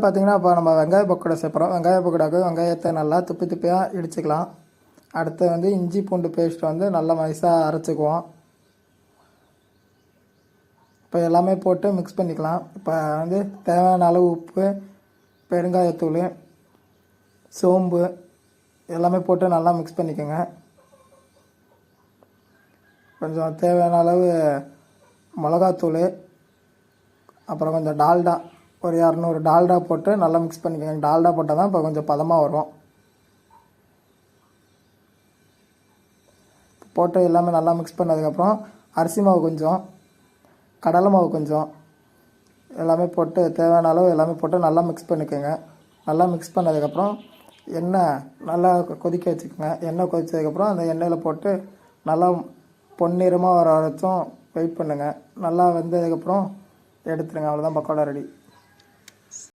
பார்த்திங்கன்னா இப்போ நம்ம வெங்காய பக்கோடா சேர்க்குறோம். வெங்காய பக்கோடாவுக்கு வெங்காயத்தை நல்லா துப்பியாக இடிச்சுக்கலாம். அடுத்து வந்து இஞ்சி பூண்டு பேஸ்ட் வந்து நல்லா மைஸாக அரைச்சிக்குவோம். இப்போ எல்லாமே போட்டு மிக்ஸ் பண்ணிக்கலாம். இப்போ வந்து தேவையான அளவு உப்பு, பெருங்காயத்தூள், சோம்பு எல்லாமே போட்டு நல்லா மிக்ஸ் பண்ணிக்கோங்க. கொஞ்சம் தேவையான அளவு மிளகாத்தூள், அப்புறம் கொஞ்சம் டால்டா, ஒரு 200 டால்டா போட்டு நல்லா மிக்ஸ் பண்ணிக்கோங்க. டால்டா போட்டால் தான் இப்போ கொஞ்சம் பதமாக வரும். போட்டு எல்லாமே நல்லா மிக்ஸ் பண்ணதுக்கப்புறம் அரிசி மாவு கொஞ்சம், கடலை மாவு கொஞ்சம் எல்லாமே போட்டு தேவையான அளவு எல்லாமே போட்டு நல்லா மிக்ஸ் பண்ணிக்கோங்க. நல்லா மிக்ஸ் பண்ணதுக்கப்புறம் எண்ணெய் நல்லா கொதிக்க வச்சுக்கோங்க. எண்ணெய் கொதித்ததுக்கப்புறம் அந்த எண்ணெயில் போட்டு நல்லா பொன்னிறமாக வர வரைக்கும் வெயிட் பண்ணுங்கள். நல்லா வெந்ததுக்கப்புறம் எடுத்துருங்க. அவ்வளோதான், பக்கோடா ரெடி.